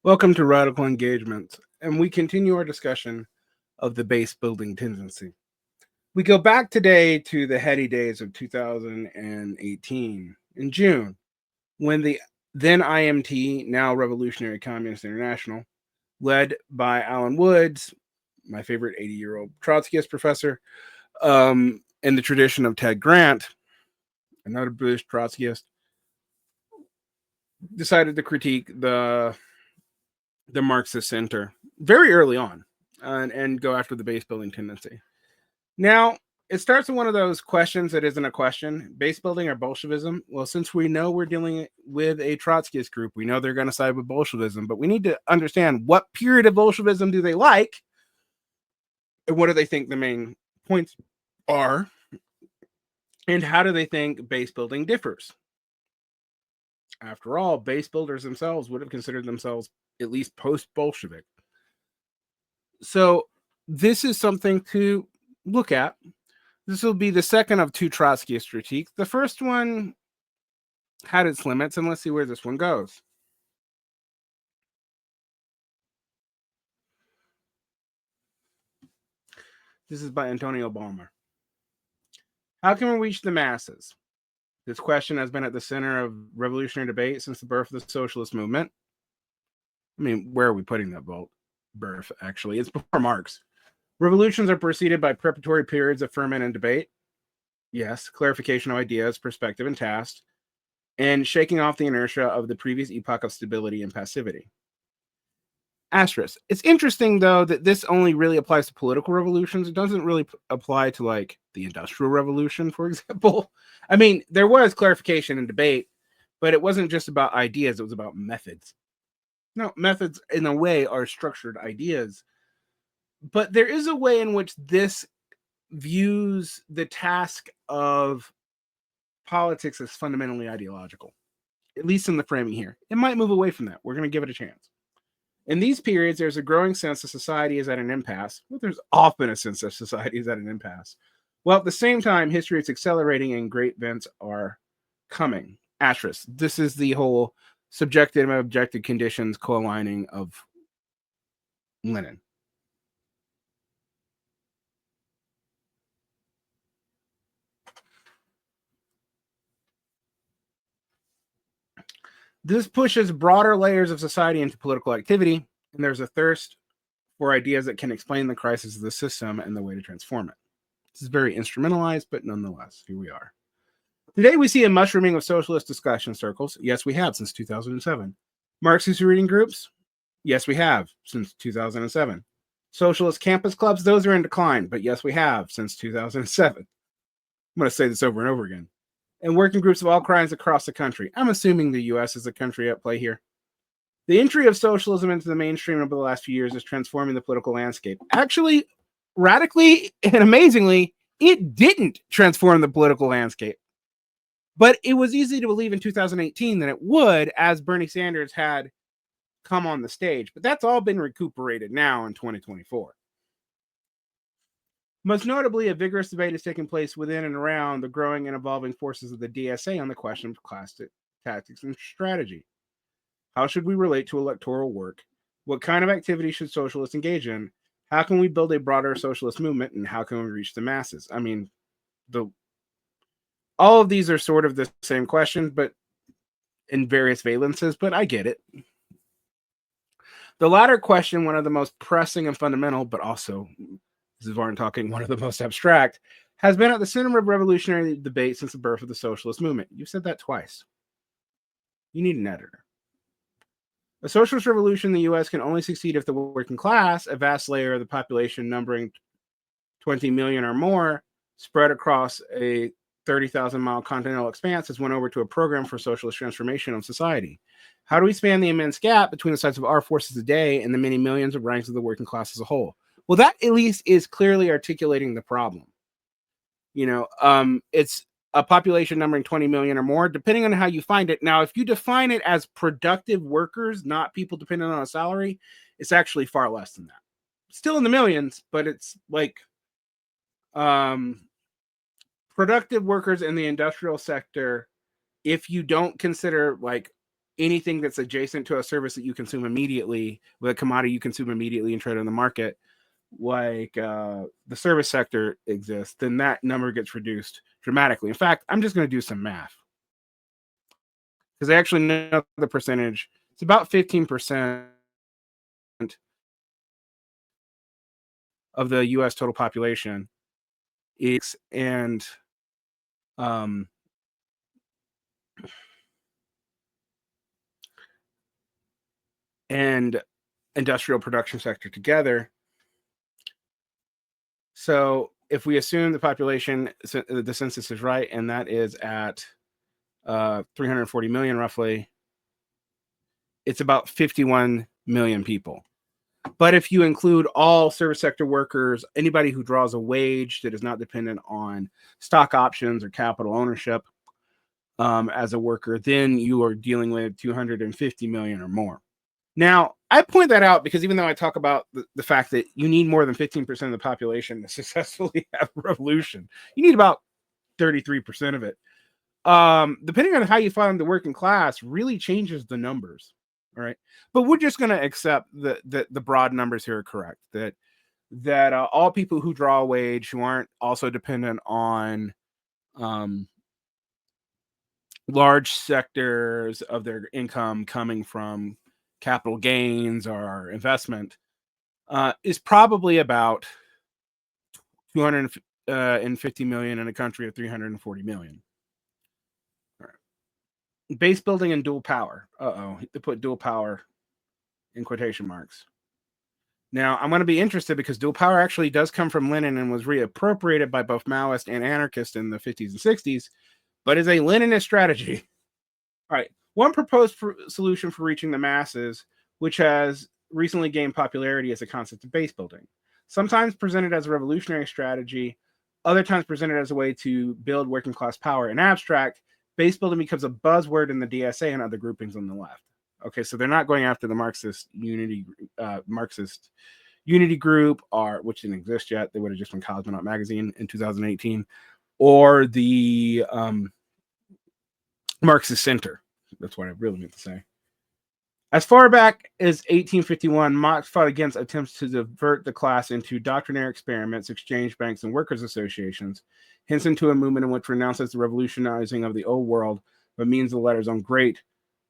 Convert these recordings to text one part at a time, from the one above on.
Welcome to Radical Engagement, and we continue our discussion of the base building tendency. We go back today to the heady days of 2018 in June, when the then IMT, now Revolutionary Communist International, led by Alan Woods, my favorite 80-year-old Trotskyist professor, in the tradition of Ted Grant, another British Trotskyist, decided to critique the Marxist center very early on and go after the base building tendency. Now, it starts with one of those questions that isn't a question: base building or Bolshevism? Well, since we know we're dealing with a Trotskyist group, we know they're going to side with Bolshevism, but we need to understand what period of Bolshevism do they like and what do they think the main points are, and how do they think base building differs? After all, base builders themselves would have considered themselves at least post-Bolshevik. So this is something to look at. This will be the second of two Trotskyist critiques. The first one had its limits, and let's see where this one goes. This is by Antonio Balmer. How can we reach the masses? This question has been at the center of revolutionary debate since the birth of the socialist movement. I mean, where are we putting that birth, actually? It's before Marx. Revolutions are preceded by preparatory periods of ferment and debate. Yes, clarification of ideas, perspective, and task, and shaking off the inertia of the previous epoch of stability and passivity. Asterisk. It's interesting, though, that this only really applies to political revolutions. It doesn't really apply to, like, the Industrial Revolution, for example. I mean, there was clarification and debate, but it wasn't just about ideas. It was about methods. No, methods, in a way, are structured ideas. But there is a way in which this views the task of politics as fundamentally ideological, at least in the framing here. It might move away from that. We're going to give it a chance. In these periods, there's a growing sense that society is at an impasse. Well, there's often a sense that society is at an impasse. Well, at the same time, history is accelerating and great events are coming. Asterisk. This is the whole subjective and objective conditions co-aligning of Lenin. This pushes broader layers of society into political activity, and there's a thirst for ideas that can explain the crisis of the system and the way to transform it. This is very instrumentalized, but nonetheless, here we are. Today, we see a mushrooming of socialist discussion circles. Yes, we have since 2007. Marxist reading groups? Yes, we have since 2007. Socialist campus clubs? Those are in decline, but yes, we have since 2007. I'm going to say this over and over again. And working groups of all kinds across the country. I'm assuming the U.S. is a country at play here. The entry of socialism into the mainstream over the last few years is transforming the political landscape. Actually, radically and amazingly, it didn't transform the political landscape. But it was easy to believe in 2018 that it would, as Bernie Sanders had come on the stage. But that's all been recuperated now in 2024. Most notably, a vigorous debate is taking place within and around the growing and evolving forces of the DSA on the question of class tactics and strategy. How should we relate to electoral work? What kind of activity should socialists engage in? How can we build a broader socialist movement? And how can we reach the masses? I mean, all of these are sort of the same question, but in various valences, but I get it. The latter question, one of the most pressing and fundamental, but also, this is Varn talking, one of the most abstract, has been at the center of revolutionary debate since the birth of the socialist movement. You've said that twice. You need an editor. A socialist revolution in the U.S. can only succeed if the working class, a vast layer of the population numbering 20 million or more, spread across a 30,000-mile continental expanse, has went over to a program for socialist transformation of society. How do we span the immense gap between the size of our forces today and the many millions of ranks of the working class as a whole? Well, that at least is clearly articulating the problem. It's a population numbering 20 million or more, depending on how you find it. Now, if you define it as productive workers, not people dependent on a salary, it's actually far less than that. Still in the millions, but it's like productive workers in the industrial sector, if you don't consider like anything that's adjacent to a service that you consume immediately, with a commodity you consume immediately and trade on the market, like the service sector exists, then that number gets reduced dramatically. In fact, I'm just going to do some math because I actually know the percentage. It's about 15% of the U.S. total population and industrial production sector together. So if we assume the population, the census is right, and that is at 340 million roughly, it's about 51 million people. But if you include all service sector workers, anybody who draws a wage that is not dependent on stock options or capital ownership as a worker, then you are dealing with 250 million or more. Now, I point that out because even though I talk about the fact that you need more than 15% of the population to successfully have a revolution, you need about 33% of it. Depending on how you find the working class really changes the numbers. All right. But we're just going to accept that the broad numbers here are correct, that all people who draw a wage, who aren't also dependent on large sectors of their income coming from capital gains or investment, is probably about 250 million in a country of 340 million. All right. Base building and dual power. They put dual power in quotation marks. Now, I'm going to be interested because dual power actually does come from Lenin and was reappropriated by both Maoists and anarchists in the 50s and 60s, but is a Leninist strategy. All right. One proposed solution for reaching the masses, which has recently gained popularity, is the concept of base building. Sometimes presented as a revolutionary strategy, other times presented as a way to build working class power. In abstract, base building becomes a buzzword in the DSA and other groupings on the left. Okay, so they're not going after the Marxist unity group, which didn't exist yet. They would have just been Cosmonaut magazine in 2018, or the Marxist Center. That's what I really meant to say. As far back as 1851, Marx fought against attempts to divert the class into doctrinaire experiments, exchange banks, and workers' associations, hence into a movement in which renounces the revolutionizing of the old world by means of letters on great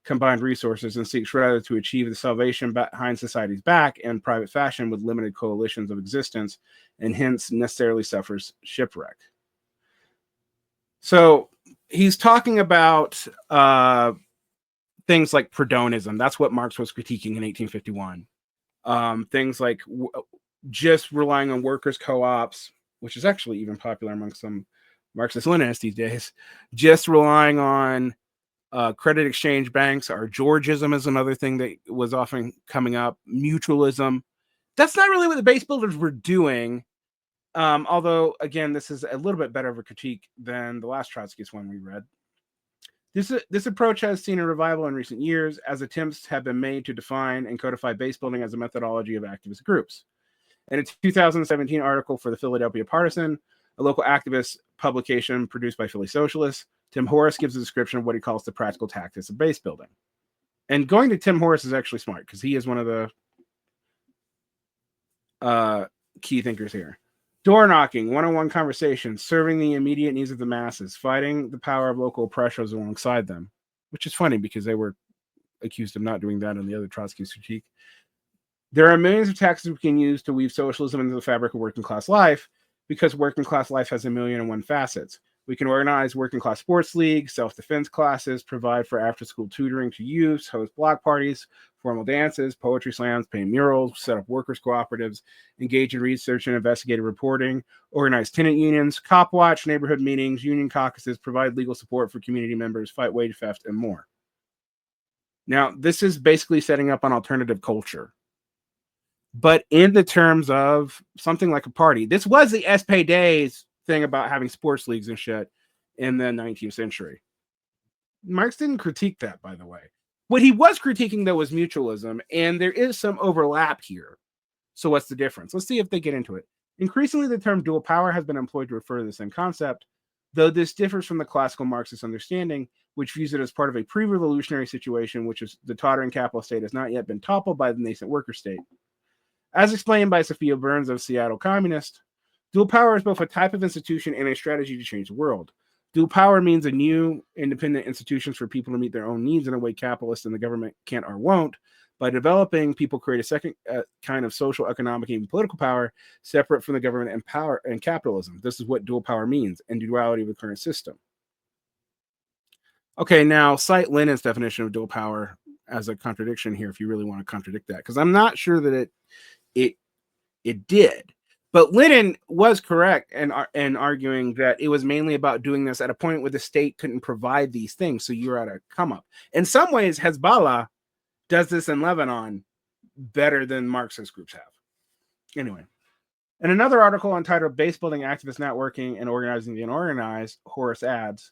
combined resources and seeks rather to achieve the salvation behind society's back and private fashion with limited coalitions of existence, and hence necessarily suffers shipwreck. So he's talking about things like Proudhonism. That's what Marx was critiquing in 1851. Things like just relying on workers' co-ops, which is actually even popular among some Marxist-Leninists these days. Just relying on credit exchange banks, or Georgism is another thing that was often coming up. Mutualism. That's not really what the base builders were doing. Although, again, this is a little bit better of a critique than the last Trotskyist one we read. This approach has seen a revival in recent years as attempts have been made to define and codify base building as a methodology of activist groups. In a 2017 article for the Philadelphia Partisan, a local activist publication produced by Philly Socialists, Tim Horace gives a description of what he calls the practical tactics of base building. And going to Tim Horace is actually smart because he is one of the key thinkers here. Door knocking, one-on-one conversations, serving the immediate needs of the masses, fighting the power of local oppressors alongside them, which is funny because they were accused of not doing that in the other Trotskyist critique. There are millions of tactics we can use to weave socialism into the fabric of working class life because working class life has 1,000,001 facets. We can organize working class sports leagues, self-defense classes, provide for after-school tutoring to youths, host block parties, formal dances, poetry slams, paint murals, set up workers' cooperatives, engage in research and investigative reporting, organize tenant unions, cop watch, neighborhood meetings, union caucuses, provide legal support for community members, fight wage theft, and more. Now, this is basically setting up an alternative culture. But in the terms of something like a party, this was the SPD thing about having sports leagues and shit in the 19th century. Marx didn't critique that, by the way. What he was critiquing, though, was mutualism, and there is some overlap here. So what's the difference? Let's see if they get into it. Increasingly, the term dual power has been employed to refer to the same concept. though this differs from the classical Marxist understanding, which views it as part of a pre-revolutionary situation, which is the tottering capitalist state has not yet been toppled by the nascent worker state. As explained by Sophia Burns of Seattle Communist, dual power is both a type of institution and a strategy to change the world. Dual power means a new independent institutions for people to meet their own needs in a way capitalists and the government can't or won't. By developing, people create a second kind of social, economic, and political power separate from the government and power and capitalism. This is what dual power means and duality of the current system. Okay, now cite Lenin's definition of dual power as a contradiction here if you really want to contradict that, because I'm not sure that it did. But Lenin was correct in arguing that it was mainly about doing this at a point where the state couldn't provide these things, so you're at a come up. In some ways, Hezbollah does this in Lebanon better than Marxist groups have. Anyway, in another article entitled Base Building Activist Networking and Organizing the Unorganized, Horace adds,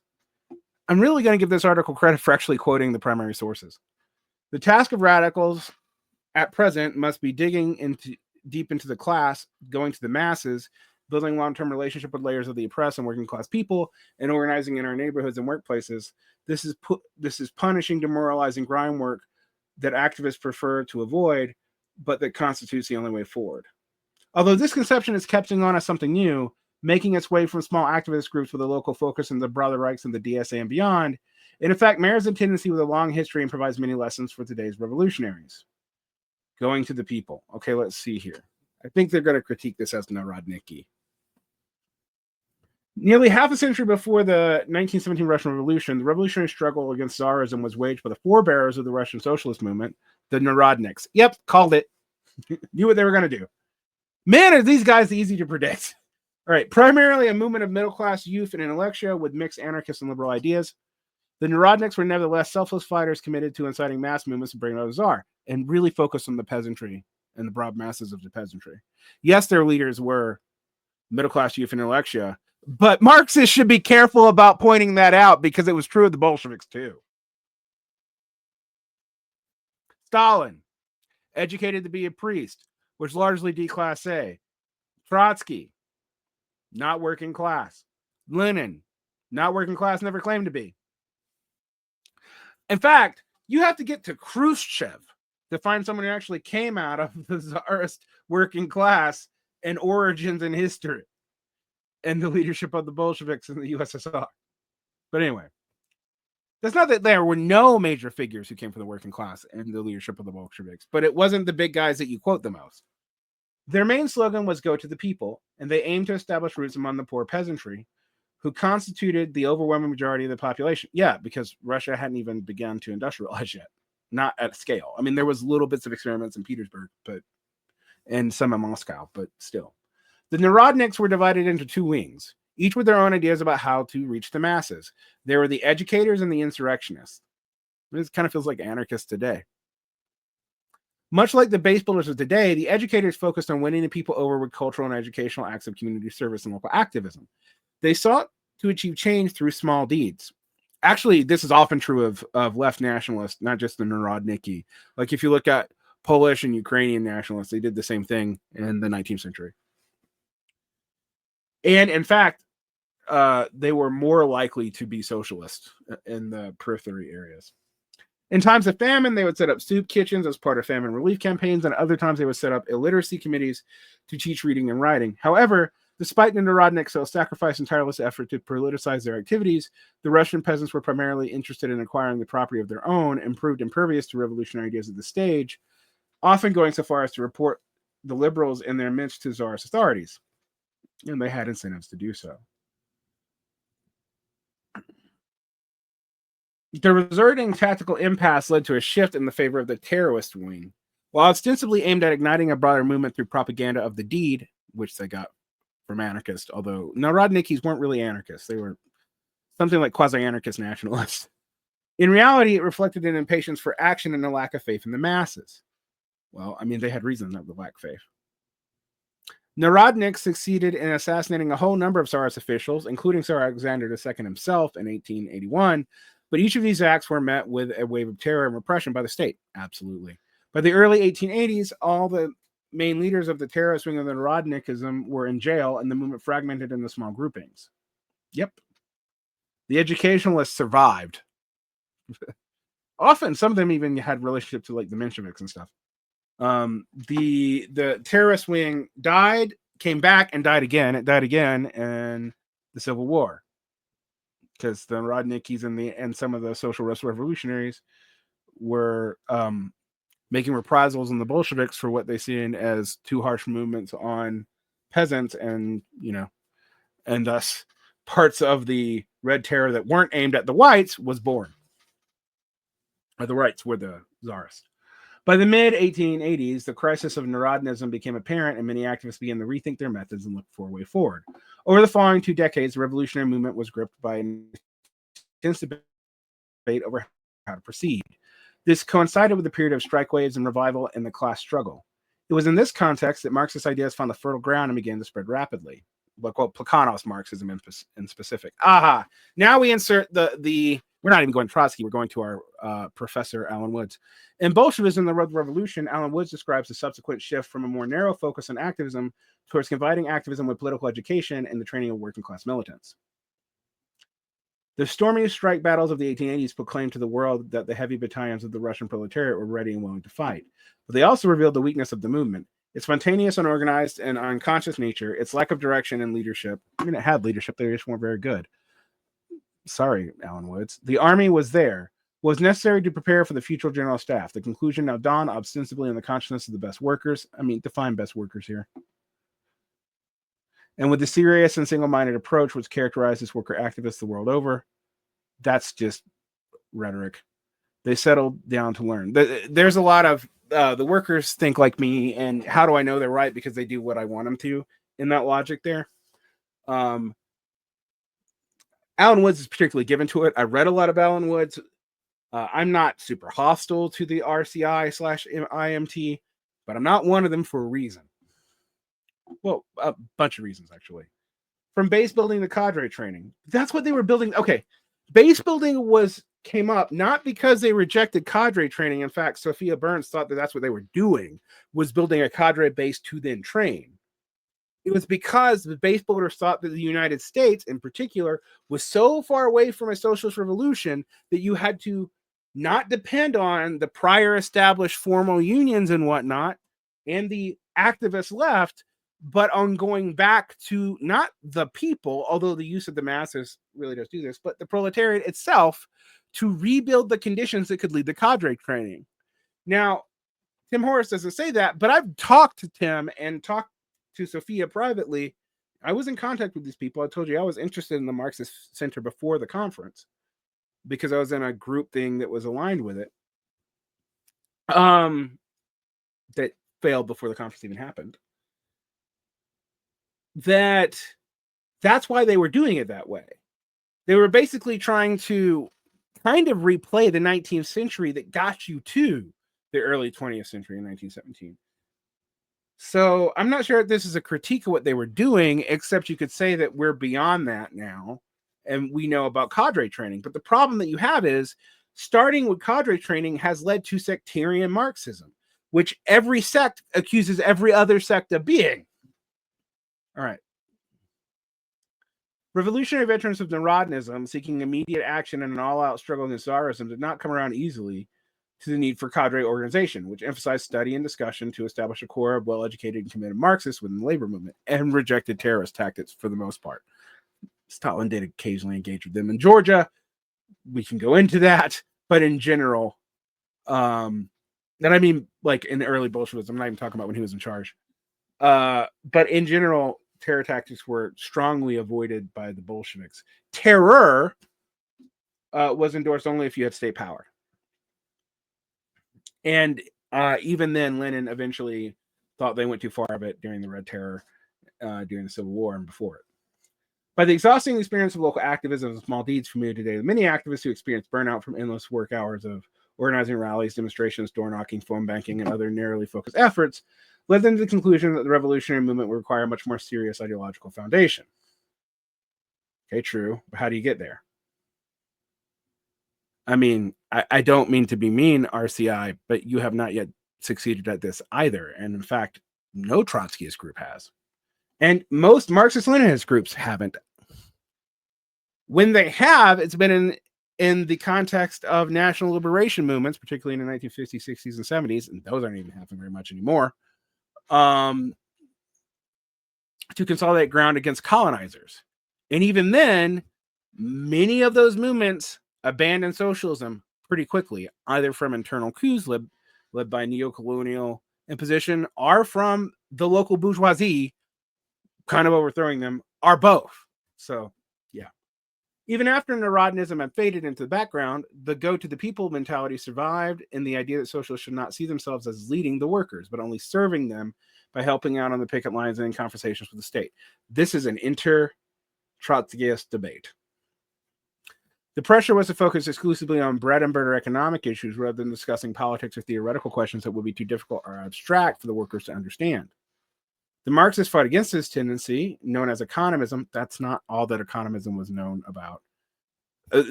I'm really going to give this article credit for actually quoting the primary sources. The task of radicals at present must be digging deep into the class, going to the masses, building long-term relationship with layers of the oppressed and working class people, and organizing in our neighborhoods and workplaces. This is punishing, demoralizing grind work that activists prefer to avoid, but that constitutes the only way forward. Although this conception is catching on as something new, making its way from small activist groups with a local focus in the Brother Reichs and the DSA and beyond, it in fact mirrors a tendency with a long history and provides many lessons for today's revolutionaries. Going to the people. Okay, let's see here. I think they're going to critique this as Narodniki. Nearly half a century before the 1917 Russian Revolution, the revolutionary struggle against Tsarism was waged by the forebearers of the Russian socialist movement, the Narodniks. Yep, called it. Knew what they were going to do. Man, are these guys easy to predict. All right, primarily a movement of middle-class youth and intellectual with mixed anarchist and liberal ideas. The Narodniks were nevertheless selfless fighters committed to inciting mass movements to bring out the Tsar and really focused on the peasantry and the broad masses of the peasantry. Yes, their leaders were middle-class youth and intellectual, but Marxists should be careful about pointing that out because it was true of the Bolsheviks too. Stalin, educated to be a priest, was largely D-class-A. Trotsky, not working class. Lenin, not working class, never claimed to be. In fact, you have to get to Khrushchev to find someone who actually came out of the Tsarist working class and origins in history and the leadership of the Bolsheviks in the USSR. But anyway, that's not that there were no major figures who came from the working class and the leadership of the Bolsheviks, but it wasn't the big guys that you quote the most. Their main slogan was go to the people, and they aimed to establish roots among the poor peasantry, who constituted the overwhelming majority of the population. Yeah, because Russia hadn't even begun to industrialize yet, not at scale. I mean, there was little bits of experiments in Petersburg, and some in Moscow, but still. The Narodniks were divided into two wings, each with their own ideas about how to reach the masses. There were the educators and the insurrectionists. This kind of feels like anarchists today. Much like the base builders of today, the educators focused on winning the people over with cultural and educational acts of community service and local activism. They sought to achieve change through small deeds. Actually, this is often true of left nationalists, not just the Narodniki. Like if you look at Polish and Ukrainian nationalists, they did the same thing in the 19th century. And in fact, they were more likely to be socialist in the periphery areas. In times of famine, they would set up soup kitchens as part of famine relief campaigns, and other times they would set up illiteracy committees to teach reading and writing. However, despite the Narodniks' self-sacrifice and tireless effort to politicize their activities, the Russian peasants were primarily interested in acquiring the property of their own and proved impervious to revolutionary ideas at the stage, often going so far as to report the liberals in their midst to Tsarist authorities. And they had incentives to do so. The resulting tactical impasse led to a shift in the favor of the terrorist wing. While ostensibly aimed at igniting a broader movement through propaganda of the deed, which they got from anarchists, although Narodnikis weren't really anarchists. They were something like quasi-anarchist nationalists. In reality, it reflected an impatience for action and a lack of faith in the masses. Well, I mean, they had reason not to lack faith. Narodniks succeeded in assassinating a whole number of Tsarist officials, including Tsar Alexander II himself in 1881, but each of these acts were met with a wave of terror and repression by the state. Absolutely. By the early 1880s, all the main leaders of the terrorist wing of the Narodnikism were in jail, and the movement fragmented into small groupings. Yep. The educationalists survived. Often, some of them even had relationships to like the Mensheviks and stuff. The terrorist wing died, came back, and died again. It died again in the Civil War because the Narodniks and some of the social revolutionaries were making reprisals on the Bolsheviks for what they seen as too harsh movements on peasants, and and thus parts of the Red Terror that weren't aimed at the whites was born. Or the whites were the czarists. By the mid-1880s, the crisis of Narodnism became apparent, and many activists began to rethink their methods and look for a way forward. Over the following 2 decades, the revolutionary movement was gripped by an intense debate over how to proceed. This coincided with a period of strike waves and revival in the class struggle. It was in this context that Marxist ideas found the fertile ground and began to spread rapidly. Plekhanov's Marxism in specific. Aha! Now we insert the we're not even going to Trotsky, we're going to our professor, Alan Woods. In Bolshevism, the Road to Revolution, Alan Woods describes the subsequent shift from a more narrow focus on activism towards combining activism with political education and the training of working-class militants. The stormy strike battles of the 1880s proclaimed to the world that the heavy battalions of the Russian proletariat were ready and willing to fight. But they also revealed the weakness of the movement. Its spontaneous, unorganized, and unconscious nature, its lack of direction and leadership. I mean, it had leadership, they just weren't very good. Sorry, Alan Woods. The army was there, was necessary to prepare for the future general staff. The conclusion now dawned ostensibly on the consciousness of the best workers. I mean, define best workers here. And with the serious and single-minded approach which characterizes worker activists the world over, that's just rhetoric. They settled down to learn. There's a lot of the workers think like me, and how do I know they're right? Because they do what I want them to in that logic there. Alan Woods is particularly given to it. I read a lot of Alan Woods. I'm not super hostile to the RCI/IMT, but I'm not one of them for a reason. Well, a bunch of reasons, actually. From base building to cadre training. That's what they were building. Okay. Base building came up not because they rejected cadre training. In fact, Sophia Burns thought that that's what they were doing, was building a cadre base to then train. It was because the base builders thought that the United States, in particular, was so far away from a socialist revolution that you had to not depend on the prior established formal unions and whatnot, and the activist left, but on going back to not the people, although the use of the masses really does do this, but the proletariat itself, to rebuild the conditions that could lead to cadre training. Now, Tim Horace doesn't say that, but I've talked to Tim and talked to Sophia privately. I was in contact with these people. I told you I was interested in the Marxist Center before the conference because I was in a group thing that was aligned with it. That failed before the conference even happened. That's why they were doing it that way. They were basically trying to kind of replay the 19th century that got you to the early 20th century in 1917. So I'm not sure if this is a critique of what they were doing, except you could say that we're beyond that now, and we know about cadre training. But the problem that you have is starting with cadre training has led to sectarian Marxism, which every sect accuses every other sect of being. All right. Revolutionary veterans of Narodnism seeking immediate action in an all-out struggle against Tsarism did not come around easily to the need for cadre organization, which emphasized study and discussion to establish a core of well-educated and committed Marxists within the labor movement, and rejected terrorist tactics for the most part. Stalin did occasionally engage with them in Georgia. We can go into that, but in general, and I mean, like in the early Bolshevism, I'm not even talking about when he was in charge. But in general, terror tactics were strongly avoided by the Bolsheviks. Terror was endorsed only if you had state power. And even then, Lenin eventually thought they went too far of it during the Red Terror, during the Civil War and before it. By the exhausting experience of local activism and small deeds familiar today, many activists who experienced burnout from endless work hours of organizing rallies, demonstrations, door knocking, phone banking, and other narrowly focused efforts led them to the conclusion that the revolutionary movement would require a much more serious ideological foundation. Okay, true. But how do you get there? I mean, I don't mean to be mean, RCI, but you have not yet succeeded at this either. And in fact, no Trotskyist group has. And most Marxist-Leninist groups haven't. When they have, it's been in the context of national liberation movements, particularly in the 1950s, 60s, and 70s, and those aren't even happening very much anymore, to consolidate ground against colonizers. And even then, many of those movements abandoned socialism pretty quickly, either from internal coups led by neo-colonial imposition or from the local bourgeoisie kind of overthrowing them, or both. So, yeah. Even after Narodnism had faded into the background, the go-to-the-people mentality survived, and the idea that socialists should not see themselves as leading the workers, but only serving them by helping out on the picket lines and in conversations with the state. This is an inter-Trotskyist debate. The pressure was to focus exclusively on bread and butter economic issues rather than discussing politics or theoretical questions that would be too difficult or abstract for the workers to understand. The Marxists fought against this tendency, known as economism. That's not all that economism was known about.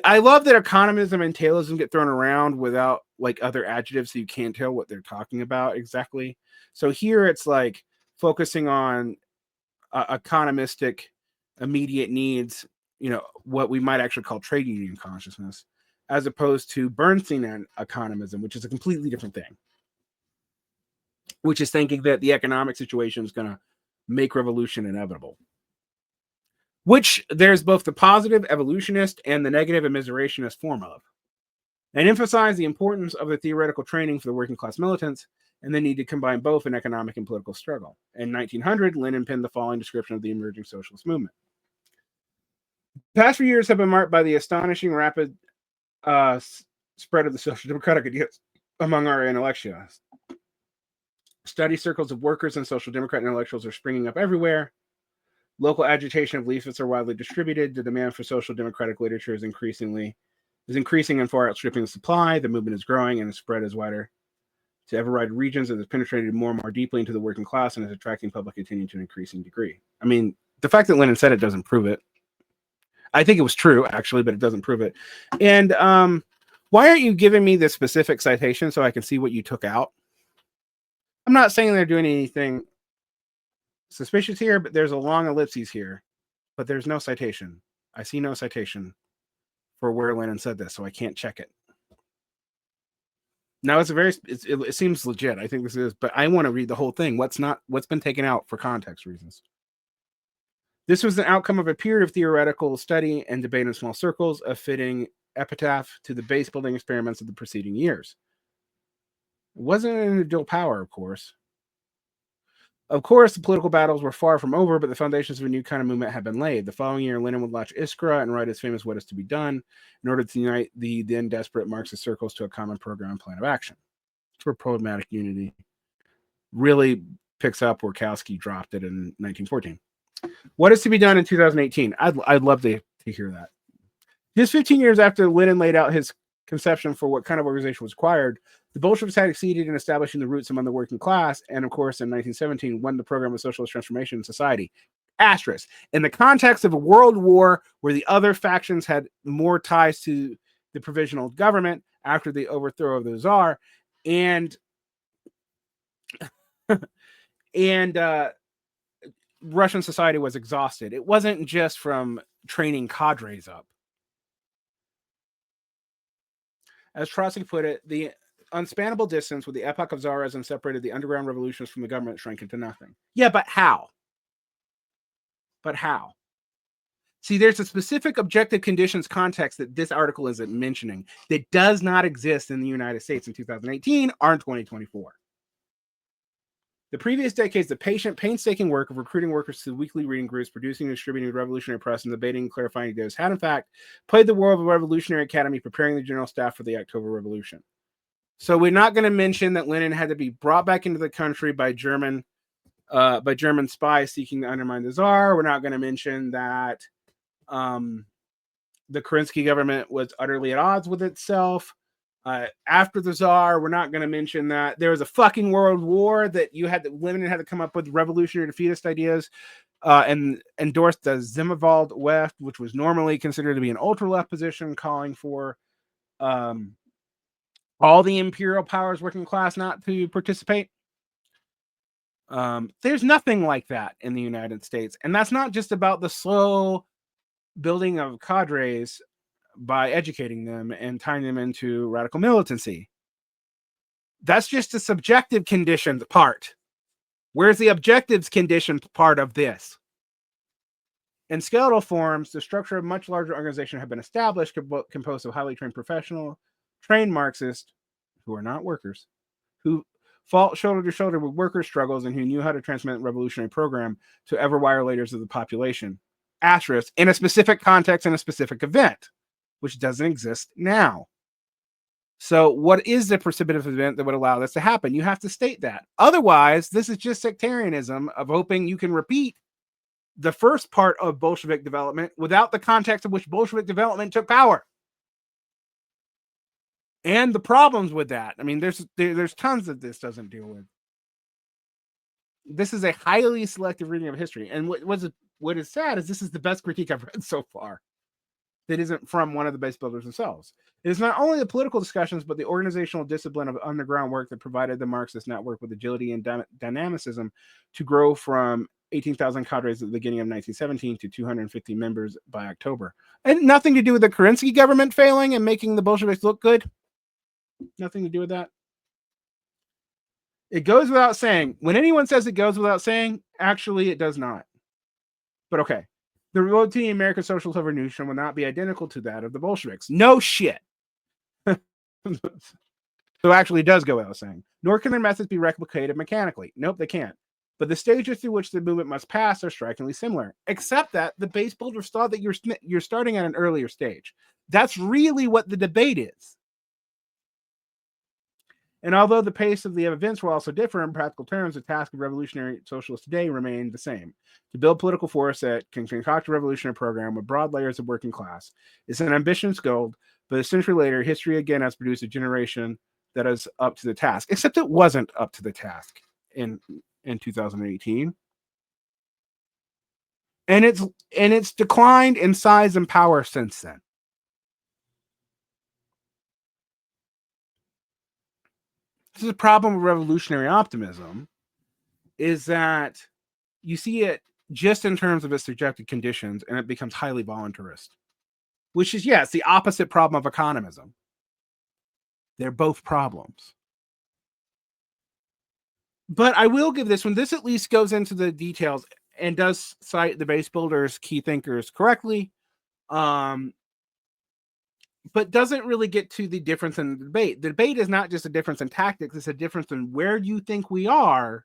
I love that economism and tailism get thrown around without like other adjectives, so you can't tell what they're talking about exactly. So here it's like focusing on economistic immediate needs, you know, what we might actually call trade union consciousness, as opposed to Bernstein economism, which is a completely different thing, which is thinking that the economic situation is going to make revolution inevitable. Which there's both the positive evolutionist and the negative immiserationist form of, and emphasize the importance of the theoretical training for the working class militants and the need to combine both in economic and political struggle. In 1900, Lenin penned the following description of the emerging socialist movement. The past few years have been marked by the astonishing rapid spread of the social democratic ideas among our intellectuals. Study circles of workers and social democrat intellectuals are springing up everywhere. Local agitation of leaflets are widely distributed. The demand for social democratic literature is increasing and far outstripping the supply. The movement is growing and its spread is wider to ever wider regions. It has penetrated more and more deeply into the working class and is attracting public attention to an increasing degree. I mean, the fact that Lenin said it doesn't prove it. I think it was true, actually, but it doesn't prove it. And why aren't you giving me the specific citation so I can see what you took out? I'm not saying they're doing anything suspicious here, but there's a long ellipses here, but there's no citation. I see no citation for where Lenin said this, so I can't check it. Now it seems legit. I think this is, but I want to read the whole thing. What's been taken out for context reasons. This was an outcome of a period of theoretical study and debate in small circles, a fitting epitaph to the base building experiments of the preceding years. It wasn't an individual power, of course. Of course, the political battles were far from over, but the foundations of a new kind of movement had been laid. The following year, Lenin would launch Iskra and write his famous What is to be Done in order to unite the then desperate Marxist circles to a common program and plan of action. It's where problematic unity really picks up where Kautsky dropped it in 1914. What is to be done in 2018? I'd love to hear that. Just 15 years after Lenin laid out his conception for what kind of organization was required, the Bolsheviks had succeeded in establishing the roots among the working class, and of course, in 1917, won the program of socialist transformation in society. Asterisk. In the context of a world war where the other factions had more ties to the provisional government after the overthrow of the Tsar, and Russian society was exhausted. It wasn't just from training cadres up. As Trotsky put it, the unspannable distance with the epoch of Tsarism separated the underground revolutions from the government shrank into nothing. Yeah, but how? But how? See, there's a specific objective conditions context that this article isn't mentioning that does not exist in the United States in 2018 or in 2024. The previous decades, the patient, painstaking work of recruiting workers to weekly reading groups, producing and distributing revolutionary press, and debating and clarifying ideas had, in fact, played the role of a revolutionary academy preparing the general staff for the October Revolution. So we're not going to mention that Lenin had to be brought back into the country by German spies seeking to undermine the Tsar. We're not going to mention that the Kerensky government was utterly at odds with itself. After the Tsar, we're not going to mention that there was a fucking world war that Lenin had to come up with revolutionary defeatist ideas and endorsed the Zimmerwald left, which was normally considered to be an ultra left position, calling for all the imperial powers working class not to participate. There's nothing like that in the United States, and that's not just about the slow building of cadres by educating them and tying them into radical militancy. That's just a subjective conditioned part. Where's the objectives conditioned part of this? In skeletal forms, the structure of much larger organization have been established, composed of highly trained professional, trained Marxists, who are not workers, who fought shoulder to shoulder with workers' struggles and who knew how to transmit the revolutionary program to ever wider layers of the population. Asterisk, in a specific context and a specific event, which doesn't exist now. So what is the precipitative event that would allow this to happen? You have to state that. Otherwise, this is just sectarianism of hoping you can repeat the first part of Bolshevik development without the context of which Bolshevik development took power. And the problems with that. I mean, there's tons that this doesn't deal with. This is a highly selective reading of history. And what is sad is this is the best critique I've read so far that isn't from one of the base builders themselves. It is not only the political discussions, but the organizational discipline of underground work that provided the Marxist network with agility and dynamicism to grow from 18,000 cadres at the beginning of 1917 to 250 members by October. And nothing to do with the Kerensky government failing and making the Bolsheviks look good. Nothing to do with that. It goes without saying. When anyone says it goes without saying, actually it does not. But okay. The road to the American Socialist Revolution will not be identical to that of the Bolsheviks. No shit. So actually it does go without saying. Nor can their methods be replicated mechanically. Nope, they can't. But the stages through which the movement must pass are strikingly similar, except that the base builders thought that you're starting at an earlier stage. That's really what the debate is. And although the pace of the events will also differ in practical terms, the task of revolutionary socialists today remain the same. To build political force that can concoct a revolutionary program with broad layers of working class is an ambitious goal, but a century later, history again has produced a generation that is up to the task, except it wasn't up to the task in 2018. And it's declined in size and power since then. This is a problem with revolutionary optimism, is that you see it just in terms of its subjective conditions, and it becomes highly voluntarist, which is, yes, the opposite problem of economism. They're both problems. But I will give this one. This at least goes into the details and does cite the base builders, key thinkers correctly, but doesn't really get to the difference in the debate. The debate is not just a difference in tactics. It's a difference in where you think we are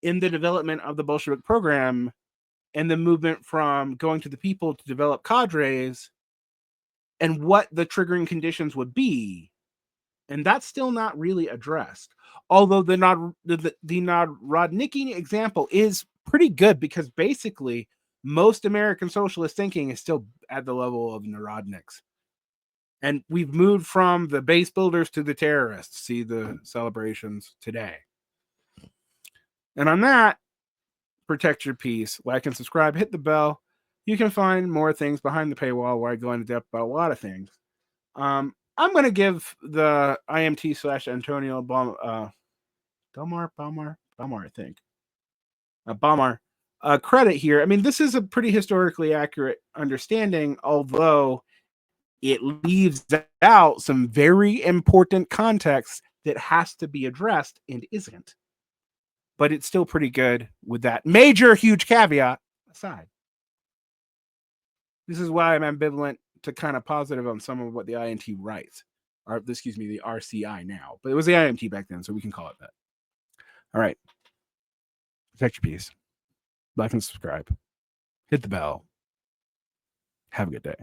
in the development of the Bolshevik program and the movement from going to the people to develop cadres and what the triggering conditions would be. And that's still not really addressed. Although the Narodniks example is pretty good, because basically most American socialist thinking is still at the level of Narodniks. And we've moved from the base builders to the terrorists. See the celebrations today. And on that, protect your peace. Like and subscribe. Hit the bell. You can find more things behind the paywall where I go into depth about a lot of things. I'm going to give the IMT/Antonio Balmer, I think. Balmer credit here. I mean, this is a pretty historically accurate understanding, although it leaves out some very important context that has to be addressed and isn't. But it's still pretty good with that major, huge caveat aside. This is why I'm ambivalent to kind of positive on some of what the INT writes. Or, excuse me, the RCI now. But it was the IMT back then, so we can call it that. All right. Protect your peace. Like and subscribe. Hit the bell. Have a good day.